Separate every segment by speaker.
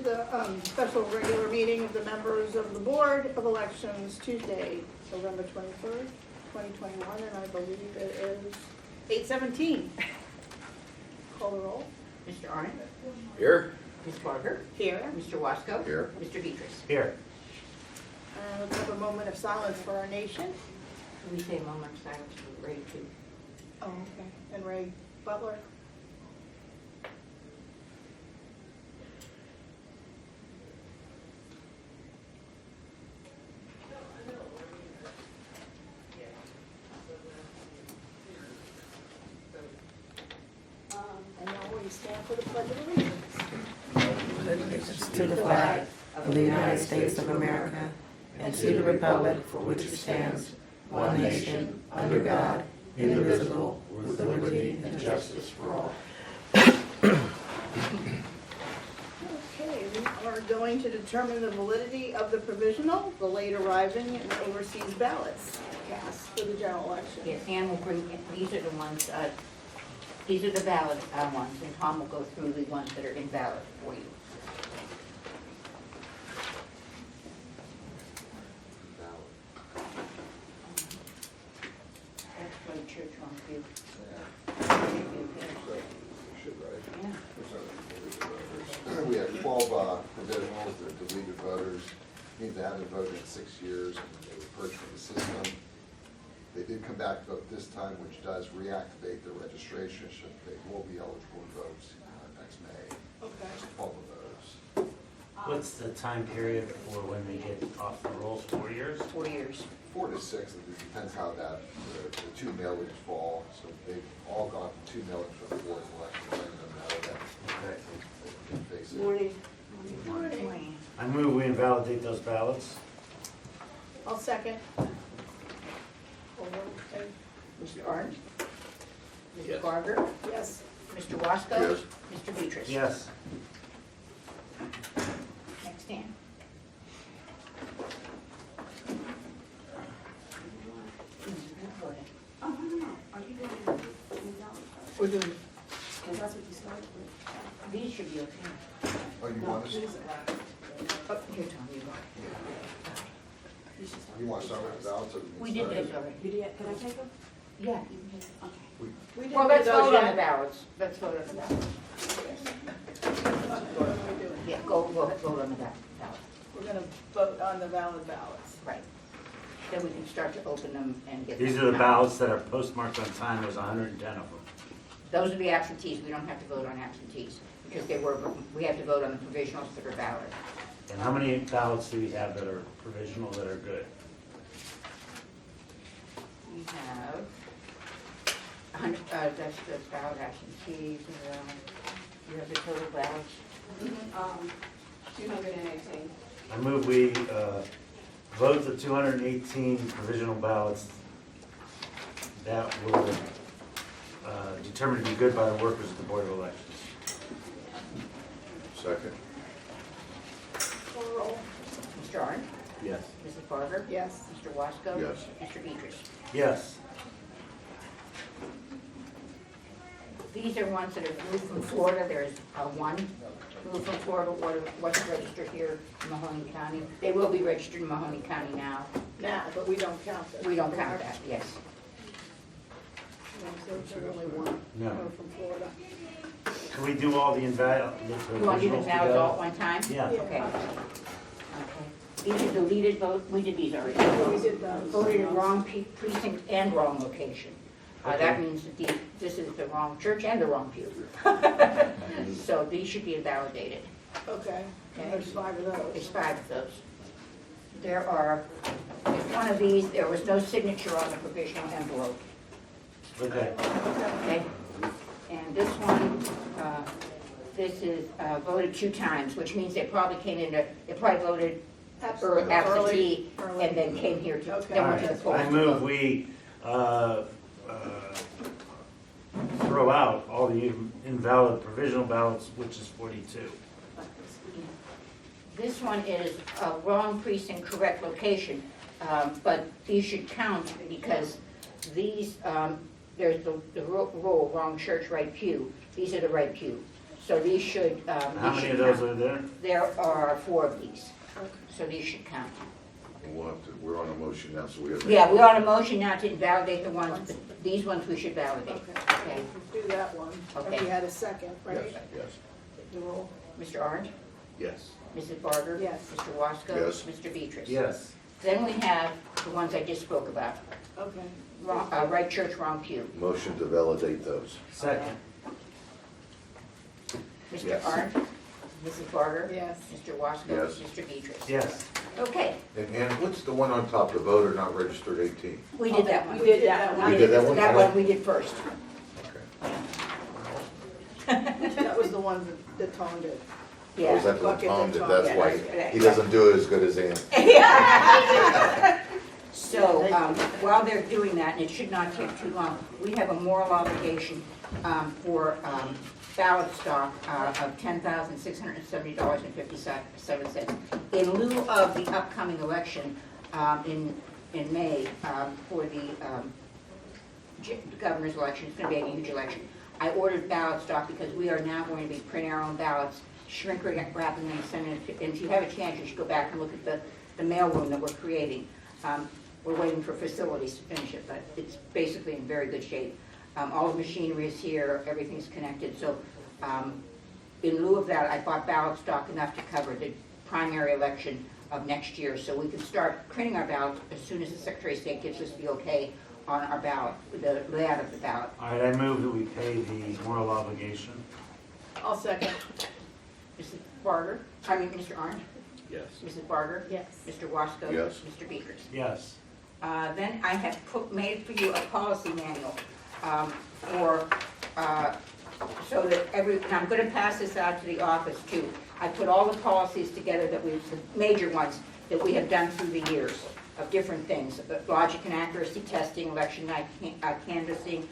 Speaker 1: the special regular meeting of the members of the Board of Elections Tuesday, November 23rd, 2021, and I believe it is 8:17. Call the roll.
Speaker 2: Mr. Arnott?
Speaker 3: Here.
Speaker 2: Ms. Barger?
Speaker 1: Here.
Speaker 2: Mr. Wasco?
Speaker 3: Here.
Speaker 2: Mr. Beatrice?
Speaker 4: Here.
Speaker 1: Let's have a moment of silence for our nation.
Speaker 2: We say a moment of silence for Ray too.
Speaker 1: Oh, okay. And Ray Butler. And now we stand for the Pledge of Allegiance.
Speaker 5: To the flag of the United States of America and to the republic for which it stands, one nation, under God, indivisible, with liberty and justice for all.
Speaker 1: Okay, we are going to determine the validity of the provisional, the late arriving and overseas ballots cast for the general election.
Speaker 2: Yes, Ann will bring, these are the ones, these are the valid ones, and Tom will go through the ones that are invalid for you. That's for the church one, too. Yeah.
Speaker 3: We have 12 provisionals that are deleted voters, means they haven't voted in 6 years, and they were purged from the system. They did come back to vote this time, which does reactivate their registration, so they will be eligible to vote next May.
Speaker 1: Okay.
Speaker 3: 12 of those.
Speaker 4: What's the time period for when they get off the rolls? 4 years?
Speaker 2: 4 years.
Speaker 3: 4 to 6, it depends how the 2 mailings fall. So they've all gone to 2 mailings for the fourth election, letting them know that
Speaker 4: Okay.
Speaker 3: they can face it.
Speaker 2: Morning.
Speaker 4: I move we invalidate those ballots.
Speaker 1: I'll second. Call the roll, please.
Speaker 2: Mr. Arnott? Mr.
Speaker 3: Yes.
Speaker 2: Barger?
Speaker 1: Yes.
Speaker 2: Mr. Wasco?
Speaker 3: Yes.
Speaker 2: Mr. Beatrice?
Speaker 4: Yes.
Speaker 2: Next, Ann.
Speaker 1: We're doing,
Speaker 2: These should be okay.
Speaker 3: Oh, you want us,
Speaker 2: Oh, here, Tom, you go.
Speaker 3: you want to start with the ballots? Or
Speaker 2: We did
Speaker 3: start?
Speaker 2: this already.
Speaker 5: Can I take them?
Speaker 2: Yeah, you can take it.
Speaker 5: Okay.
Speaker 1: we didn't
Speaker 2: Well,
Speaker 1: do
Speaker 2: let's
Speaker 1: those
Speaker 2: vote on the
Speaker 1: yet.
Speaker 2: ballots. Let's vote on the ballots.
Speaker 1: What are we doing?
Speaker 2: Yeah, we'll vote on the ballot.
Speaker 1: We're gonna vote on the valid ballots.
Speaker 2: Right. Then we can start to open them and get.
Speaker 4: These
Speaker 2: them
Speaker 4: are the
Speaker 2: out.
Speaker 4: ballots that are postmarked on time. There's 110 of them.
Speaker 2: Those are the absentees. We don't have to vote on absentees because we have to vote on the provisionals that are valid.
Speaker 4: And how many ballots do we have that are provisional that are good?
Speaker 2: We have 100, that's valid absentees. You have the total ballots.
Speaker 5: 218.
Speaker 4: I move we vote the 218 provisional ballots that were determined to be good by the workers of the Board of Elections.
Speaker 3: Second.
Speaker 1: Call the roll.
Speaker 2: Mr. Arndt?
Speaker 4: Yes.
Speaker 2: Mrs. Barger?
Speaker 1: Yes.
Speaker 2: Mr. Wasco?
Speaker 3: Yes.
Speaker 2: Mr. Beatrice?
Speaker 4: Yes.
Speaker 2: These are ones that are moved from Florida. There's one moved from Florida, wasn't registered here in Mahoney County. They will be registered in Mahoney County now.
Speaker 1: Now, but we don't count them.
Speaker 2: We don't count that, yes.
Speaker 1: There's only one.
Speaker 4: No.
Speaker 1: We're from Florida.
Speaker 4: Can we do all the invalid
Speaker 2: You want to do
Speaker 4: provisionals
Speaker 2: them now all at
Speaker 4: together?
Speaker 2: one time?
Speaker 4: Yeah.
Speaker 2: Okay. Okay. These are deleted votes. We did these already.
Speaker 1: We did those.
Speaker 2: Voted in wrong precinct and wrong location. That
Speaker 4: Okay.
Speaker 2: means that this is the wrong church and the wrong pew. So these should be invalidated.
Speaker 1: Okay,
Speaker 2: Okay.
Speaker 1: there's 5 of those.
Speaker 2: There's 5 of those. There are, in one of these, there was no signature on the provisional envelope.
Speaker 4: Okay.
Speaker 2: Okay? And this one, this is voted 2 times, which means they probably came in, they probably voted
Speaker 1: Absolutely.
Speaker 2: absentee
Speaker 1: Early.
Speaker 2: and then came here to,
Speaker 1: Okay.
Speaker 2: then
Speaker 4: All
Speaker 2: went to the
Speaker 4: right.
Speaker 2: polls.
Speaker 4: I
Speaker 2: to
Speaker 4: move
Speaker 2: vote.
Speaker 4: we throw out all the invalid provisional ballots, which is 42.
Speaker 2: This one is a wrong precinct, correct location, but these should count because these, there's the rule, wrong church, right pew. These are the right pew. So these should,
Speaker 4: How many of those are there?
Speaker 2: There are 4 of these,
Speaker 1: Okay.
Speaker 2: so these should count.
Speaker 6: We'll have to, we're on a motion now, so we have.
Speaker 2: Yeah, we're on a motion now to invalidate the ones, but these ones we should validate.
Speaker 1: Okay, do that one.
Speaker 2: Okay.
Speaker 1: And we had a second, right?
Speaker 6: Yes, yes.
Speaker 1: The roll.
Speaker 2: Mr. Orange?
Speaker 6: Yes.
Speaker 2: Mrs. Barger?
Speaker 1: Yes.
Speaker 2: Mr. Wasco?
Speaker 6: Yes.
Speaker 2: Mr. Beatrice?
Speaker 4: Yes.
Speaker 2: Then we have the ones I just spoke about.
Speaker 1: Okay.
Speaker 2: Right church, wrong pew.
Speaker 6: Motion to validate those.
Speaker 4: Second.
Speaker 2: Mr.
Speaker 6: Yes.
Speaker 2: Orange? Mrs. Barger?
Speaker 1: Yes.
Speaker 2: Mr. Wasco?
Speaker 6: Yes.
Speaker 2: Mr. Beatrice?
Speaker 4: Yes.
Speaker 2: Okay,
Speaker 6: And what's the one on top, the voter not registered 18?
Speaker 2: we did that one.
Speaker 1: We did that one.
Speaker 6: We did that one?
Speaker 2: That one we did first.
Speaker 6: Okay.
Speaker 1: That was the one that Tom did.
Speaker 6: Was
Speaker 2: Yeah.
Speaker 6: that the one
Speaker 1: Bucket
Speaker 6: Tom
Speaker 1: that
Speaker 6: did?
Speaker 1: Tom-
Speaker 6: That's
Speaker 2: yeah,
Speaker 6: why
Speaker 2: that's-
Speaker 6: he doesn't do it as good as Ann.
Speaker 2: So, while they're doing that, and it should not take too long, we have a moral obligation for ballot stock of $10,670.57 in lieu of the upcoming election in May for the governor's election. It's going to be a huge election. I ordered ballot stock because we are now going to be printing our own ballots, shrink wrapping them, and sending it. And if you have a chance, you should go back and look at the mailroom that we're creating. We're waiting for facilities to finish it, but it's basically in very good shape. All the machinery is here, everything's connected, so in lieu of that, I bought ballot stock enough to cover the primary election of next year, so we can start printing our ballots as soon as the Secretary of State gives us the okay on our ballot, the layout of the ballot.
Speaker 4: All right, I move that we pay the moral obligation.
Speaker 1: I'll second.
Speaker 2: Mrs. Barger, I mean, Mr. Orange,
Speaker 6: Yes.
Speaker 2: Mrs. Barger,
Speaker 1: Yes.
Speaker 2: Mr. Wasco.
Speaker 6: Yes.
Speaker 2: Mr. Beatrice.
Speaker 4: Yes.
Speaker 2: Then I have made for you a policy manual so that and I'm going to pass this out to the office too. I put all the policies together the major ones that we have done through the years of different things, logic and accuracy testing, election night canvassing,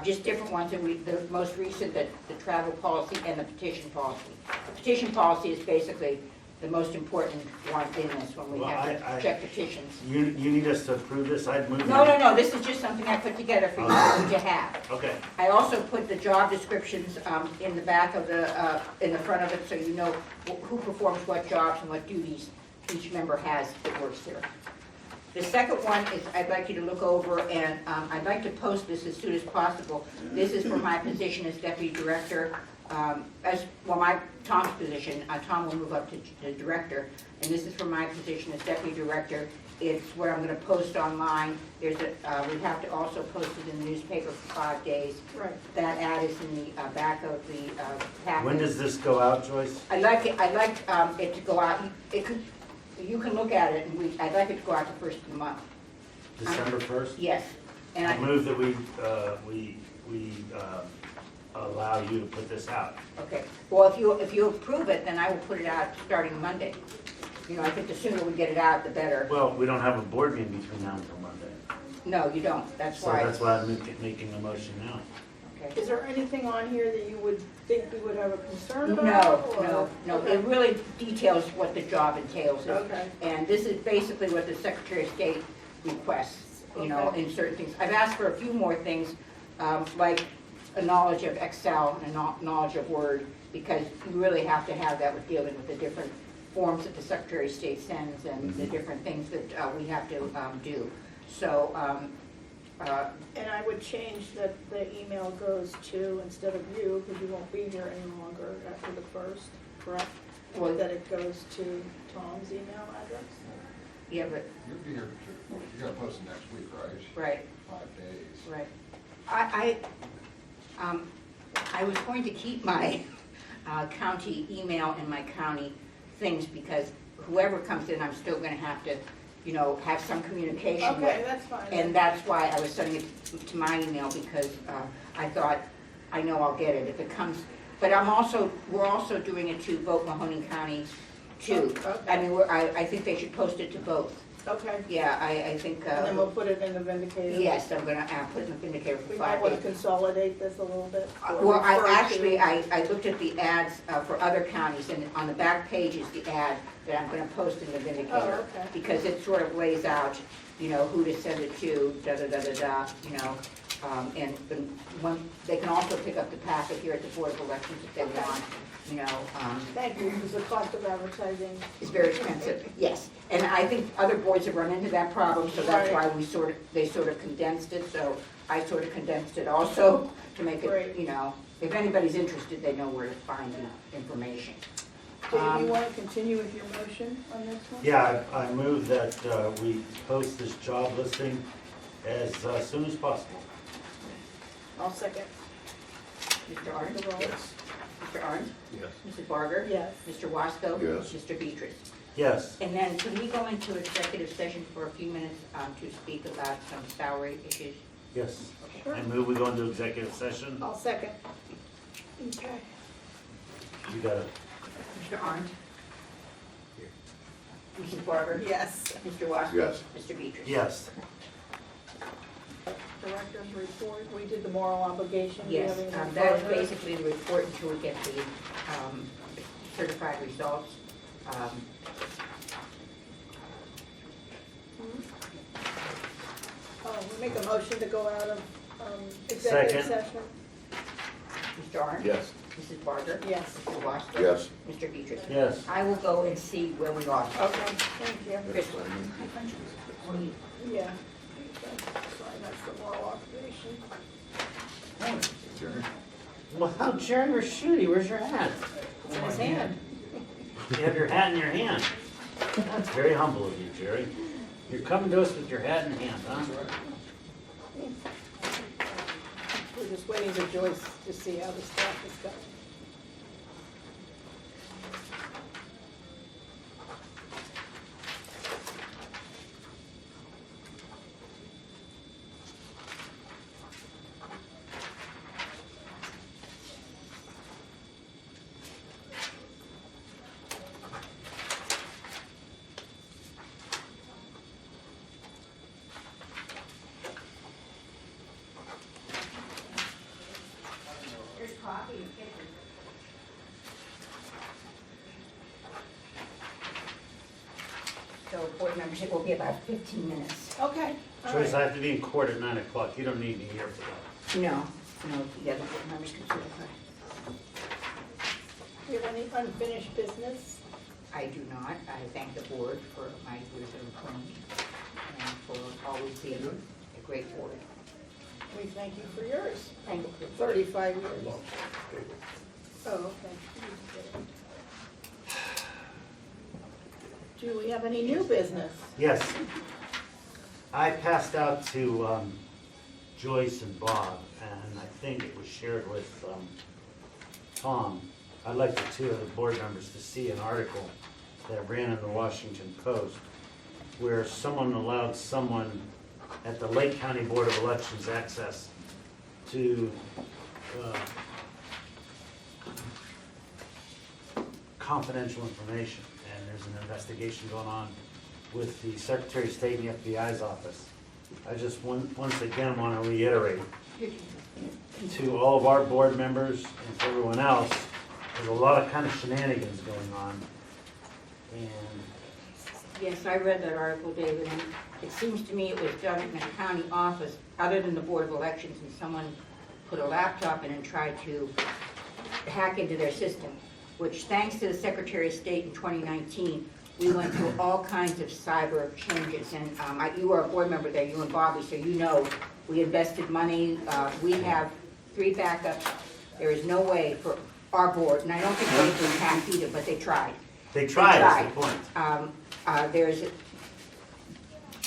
Speaker 2: just different ones that the most recent, the travel policy and the petition policy. The petition policy is basically the most important one in this when we
Speaker 4: Well,
Speaker 2: have
Speaker 4: I-
Speaker 2: to check petitions.
Speaker 4: You need us to approve this? I'd move.
Speaker 2: No, no, no, this is just something I put together for you to have.
Speaker 4: Okay.
Speaker 2: I also put the job descriptions in the back of in the front of it, so you know who performs what jobs and what duties each member has that works here. The second one is I'd like you to look over, and I'd like to post this as soon as possible. This is for my position as deputy director, Tom's position. Tom will move up to director, and this is for my position as deputy director. It's where I'm going to post online. We have to also post it in the newspaper for 5 days.
Speaker 1: Right.
Speaker 2: That ad is in the back of the packet.
Speaker 4: When does this go out, Joyce?
Speaker 2: I'd like it to go out. You can look at it, and I'd like it to go out the first of the month.
Speaker 4: December 1st?
Speaker 2: Yes. And
Speaker 4: I move that we allow you to put this out.
Speaker 2: okay. Well, if you approve it, then I will put it out starting Monday. You know, I think the sooner we get it out, the better.
Speaker 4: Well, we don't have a board meeting between now until Monday.
Speaker 2: No, you don't. That's
Speaker 4: So
Speaker 2: why.
Speaker 4: that's why I'm making a motion now.
Speaker 2: Okay.
Speaker 1: Is there anything on here that you would think we would have a concern
Speaker 2: No,
Speaker 1: about? or-
Speaker 2: no.
Speaker 1: Okay.
Speaker 2: It really details what the job entails.
Speaker 1: Okay.
Speaker 2: And this is basically what the Secretary of State requests, you know,
Speaker 1: Okay.
Speaker 2: in certain things. I've asked for a few more things, like a knowledge of Excel and a knowledge of Word, because you really have to have that with dealing with the different forms that the Secretary of State sends and the different things that we have to do. So,
Speaker 1: And I would change that the email goes to, instead of you, because you won't be here any longer after the first, correct?
Speaker 2: Well-
Speaker 1: That it goes to Tom's email address?
Speaker 2: yeah, but,
Speaker 3: You'll be here, you're gonna post it next week, right?
Speaker 2: right.
Speaker 3: 5 days.
Speaker 2: Right. I was going to keep my county email and my county things, because whoever comes in, I'm still gonna have to, you know, have some communication with.
Speaker 1: Okay, that's fine.
Speaker 2: And that's why I was sending it to my email, because I thought, I know I'll get it if it comes. But we're also doing it to Vote Mahoney County too.
Speaker 1: Okay.
Speaker 2: I mean, I think they should post it to both.
Speaker 1: Okay,
Speaker 2: Yeah, I think,
Speaker 1: and then we'll put it in the Vindicator?
Speaker 2: yes, I'm gonna put it in the Vindicator for
Speaker 1: We
Speaker 2: 5
Speaker 1: might
Speaker 2: days.
Speaker 1: want to consolidate this a little bit. or
Speaker 2: Well, I
Speaker 1: refer to-
Speaker 2: actually, I looked at the ads for other counties, and on the back page is the ad that I'm gonna post in the Vindicator.
Speaker 1: Oh, okay.
Speaker 2: Because it sort of lays out, you know, who to send it to, da-da-da-da-da, you know. They can also pick up the packet here at the Board of Elections if they want,
Speaker 1: Thank you, because the cost of advertising.
Speaker 2: it's very expensive, yes. And I think other boards have run into that problem, so that's why they sort of condensed it, so I sort of condensed it also to make
Speaker 1: Great.
Speaker 2: it, if anybody's interested, they know where to find the information.
Speaker 1: Dave, you want to continue with your motion on this one?
Speaker 4: Yeah, I move that we post this job listing as soon as possible.
Speaker 1: I'll second.
Speaker 2: Mr. Arndt?
Speaker 1: The roll.
Speaker 2: Mr. Arndt?
Speaker 6: Yes.
Speaker 2: Mrs. Barger?
Speaker 1: Yes.
Speaker 2: Mr. Wasco?
Speaker 6: Yes.
Speaker 2: Mr. Beatrice?
Speaker 4: Yes.
Speaker 2: And then can we go into executive session for a few minutes to speak about some salary issues?
Speaker 4: Yes.
Speaker 1: Sure.
Speaker 4: I move we go into executive session.
Speaker 1: I'll second. Okay.
Speaker 4: You got it.
Speaker 2: Mr. Arndt? Mrs. Barger?
Speaker 1: Yes.
Speaker 2: Mr. Wasco?
Speaker 6: Yes.
Speaker 2: Mr. Beatrice?
Speaker 4: Yes.
Speaker 1: Director's report, we did the moral obligation. Do you
Speaker 2: Yes,
Speaker 1: have anything
Speaker 2: that is
Speaker 1: further?
Speaker 2: basically the report until we get the certified results.
Speaker 1: We make a motion to go out of executive
Speaker 4: Second.
Speaker 1: session?
Speaker 2: Mr. Arndt?
Speaker 6: Yes.
Speaker 2: Mrs. Barger?
Speaker 1: Yes.
Speaker 2: Mr. Wasco?
Speaker 6: Yes.
Speaker 2: Mr. Beatrice?
Speaker 4: Yes.
Speaker 2: I will go and see where we are.
Speaker 1: Okay, thank you.
Speaker 2: Chris,
Speaker 1: Yeah. Sorry, that's the moral obligation.
Speaker 4: Wow, Jerry Raschuti, where's your hat?
Speaker 1: It's in his hand.
Speaker 4: You have your hat in your hand. That's very humble of you, Jerry. You're coming to us with your hat in hand, huh?
Speaker 1: We're just waiting for Joyce to see how the staff is going.
Speaker 2: There's coffee and cake. So board members, it will be about 15 minutes.
Speaker 1: Okay, all
Speaker 4: Joyce, I
Speaker 1: right.
Speaker 4: have to be in court at 9 o'clock. You don't need me here for that.
Speaker 2: No, the other board members can certify.
Speaker 1: Do you have any unfinished business?
Speaker 2: I do not. I thank the board for my years of employment and for always being a great board.
Speaker 1: We thank you for yours.
Speaker 2: Thank you.
Speaker 1: 35 years. Oh, okay. Do we have any new business?
Speaker 4: Yes. I passed out to Joyce and Bob, and I think it was shared with Tom. I'd like the two of the board members to see an article that ran in the Washington Post where someone allowed someone at the Lake County Board of Elections access to confidential information. And there's an investigation going on with the Secretary of State and the FBI's office. I just once again want to reiterate to all of our board members and to everyone else, there's a lot of kind of shenanigans going on. And
Speaker 2: Yes, I read that article, David, and it seems to me it was done in a county office, other than the Board of Elections, and someone put a laptop in and tried to hack into their system, which thanks to the Secretary of State in 2019, we went through all kinds of cyber changes. And you are a board member there, you and Bobby, so you know we invested money. We have 3 backups. There is no way for our board, and I don't think they've been hacked either, but they tried.
Speaker 4: they tried, is the point.
Speaker 2: There's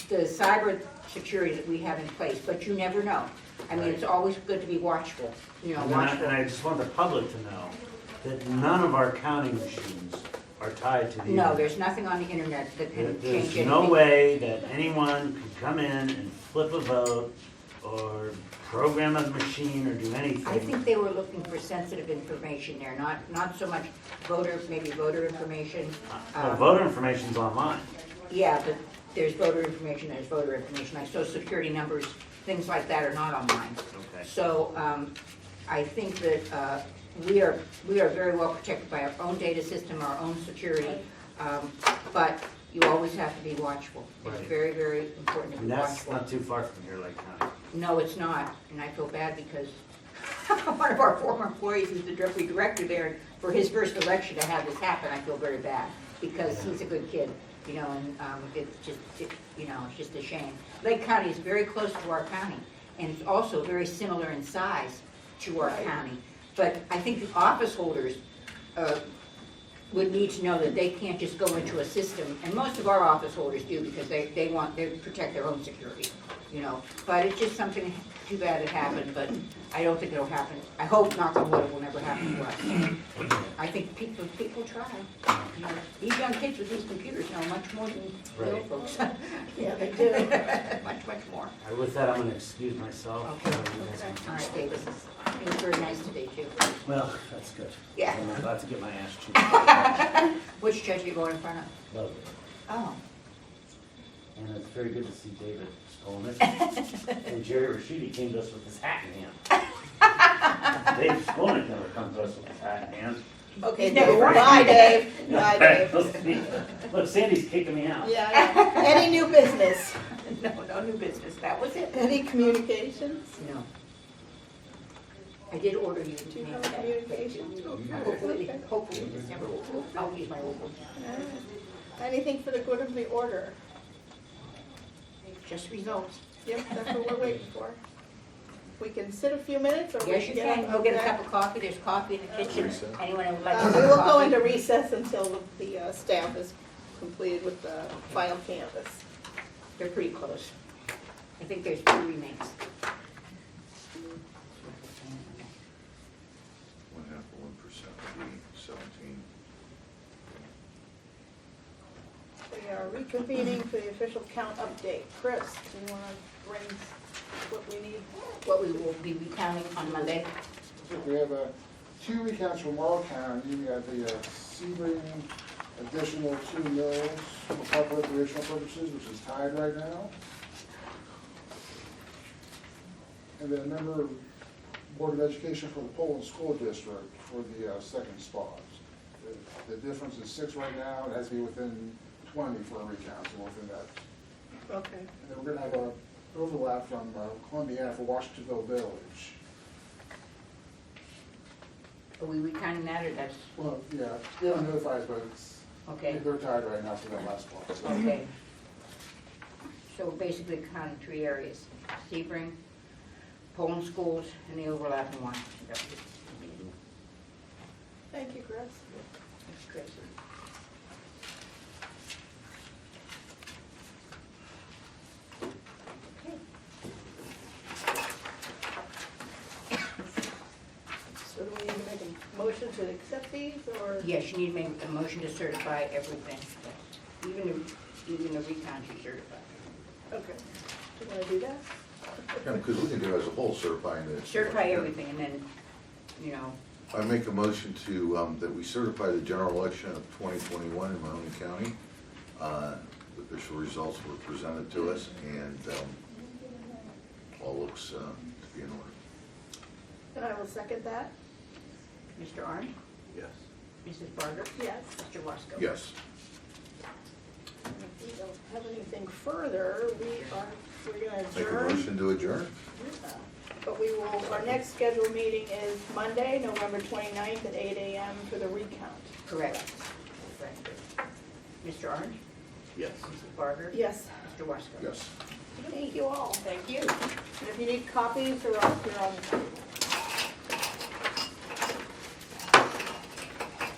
Speaker 2: the cyber security that we have in place, but you never know. I mean, it's always good to be watchful, watchful.
Speaker 4: And I just want the public to know that none of our counting machines are tied to the
Speaker 2: No,
Speaker 4: internet.
Speaker 2: there's nothing on the internet that can change
Speaker 4: There's
Speaker 2: anything.
Speaker 4: no way that anyone could come in and flip a vote or program a machine or do anything.
Speaker 2: I think they were looking for sensitive information there, not so much maybe voter information.
Speaker 4: Well, voter information's online.
Speaker 2: Yeah, but there's voter information, like social security numbers, things like that are not online.
Speaker 4: Okay.
Speaker 2: So I think that we are very well protected by our own data system, our own security, but you always have to be watchful. It's
Speaker 4: Right.
Speaker 2: very, very important to be
Speaker 4: And that's
Speaker 2: watchful.
Speaker 4: not too far from here, Lake County.
Speaker 2: No, it's not, and I feel bad because one of our former employees is the deputy director there, and for his first election to have this happen, I feel very bad, because he's a good kid, you know, and it's just, you know, it's just a shame. Lake County is very close to our county, and it's also very similar in size to our county. But I think the office holders would need to know that they can't just go into a system, and most of our office holders do, because they protect their own security, you know. But it's just something, too bad it happened, but I don't think it'll happen. I hope, knock on wood, it will never happen to us. I think people try. You know, these young kids with these computers know much more than the old folks.
Speaker 1: Yeah, they do.
Speaker 2: Much more.
Speaker 4: With that, I'm gonna excuse myself.
Speaker 2: Okay. All right, Davis, it was very nice today, too.
Speaker 7: Well, that's good.
Speaker 2: Yeah.
Speaker 7: I'm about to get my ass chewed.
Speaker 2: Which judge are you going in front of?
Speaker 4: Lovely.
Speaker 2: Oh.
Speaker 4: And it's very good to see David Skolnick. And Jerry Rashidi came to us with his hat in hand. Dave Skolnick never comes to us with his hat in hand.
Speaker 1: Okay,
Speaker 2: Never
Speaker 1: Dave.
Speaker 2: mind.
Speaker 1: Bye, Dave. Bye, Dave.
Speaker 4: Look, Sandy's kicking me out.
Speaker 1: Yeah. Any new business?
Speaker 2: No new business, that was it.
Speaker 1: Any communications?
Speaker 2: No. I did order you to
Speaker 1: Do you
Speaker 2: make
Speaker 1: have a
Speaker 2: that.
Speaker 1: communication?
Speaker 2: Hopefully December, I'll use my old one.
Speaker 1: Anything for the good of the order?
Speaker 2: Just results.
Speaker 1: Yep, that's what we're waiting for. We can sit a few minutes, or we
Speaker 2: Yes, you
Speaker 1: get
Speaker 2: can,
Speaker 1: up
Speaker 2: go get a
Speaker 1: and
Speaker 2: cup of coffee, there's coffee in the kitchen.
Speaker 6: Recess.
Speaker 2: Anyone who would like to
Speaker 1: We
Speaker 2: have
Speaker 1: will go
Speaker 2: coffee?
Speaker 1: into recess until the staff is completed with the final canvas.
Speaker 2: They're pretty close. I think there's 2 remakes.
Speaker 6: 1/2 of 1% would be 17.
Speaker 1: We are reconvening for the official count update. Chris, do you want to bring what we need?
Speaker 2: What we will be recounting on Monday.
Speaker 8: We have 2 recounts from Morrow County. We have the Sebring additional 2 mills for public recreational purposes, which is tied right now. And then a member of Board of Education for the Poland School District for the second spot. The difference is 6 right now. It has to be within 20 for a recount, so within that.
Speaker 1: Okay.
Speaker 8: And then we're gonna have a overlap from Columbiana for Washingtonville Village.
Speaker 2: Are we recounting that, or that's,
Speaker 8: Well, yeah, they don't notify us, but it's,
Speaker 2: okay,
Speaker 8: they're tied right now for that last one. So.
Speaker 2: okay. So we're basically counting 3 areas, Sebring, Poland schools, and the overlap in Washington.
Speaker 1: Thank you, Chris.
Speaker 2: That's great.
Speaker 1: So do we need to make a motion to accept these, or?
Speaker 2: Yes, you need to make a motion to certify everything, even the recount you certify.
Speaker 1: Okay. Do you want to do that?
Speaker 6: Yeah, because we can do it as a whole, certifying it.
Speaker 2: Certify everything, and then, you know,
Speaker 6: I make a motion to, that we certify the general election of 2021 in Mahoney County. The official results were presented to us, and all looks to be in order.
Speaker 1: And I will second that.
Speaker 2: Mr. Arndt,
Speaker 6: Yes.
Speaker 2: Mrs. Barger,
Speaker 1: Yes.
Speaker 2: Mr. Wasco.
Speaker 6: Yes.
Speaker 1: And if we don't have anything further, we're going to
Speaker 6: Make a
Speaker 1: adjourn.
Speaker 6: motion to adjourn?
Speaker 1: But we will, our next scheduled meeting is Monday, November 29th at 8 a.m. for the recount.
Speaker 2: Correct. Correct. Mr. Arndt,
Speaker 6: Yes.
Speaker 2: Mrs. Barger.
Speaker 1: Yes.
Speaker 2: Mr. Wasco.
Speaker 6: Yes.
Speaker 1: Thank you all.
Speaker 2: Thank you.
Speaker 1: And if you need copies, they're up here on the table.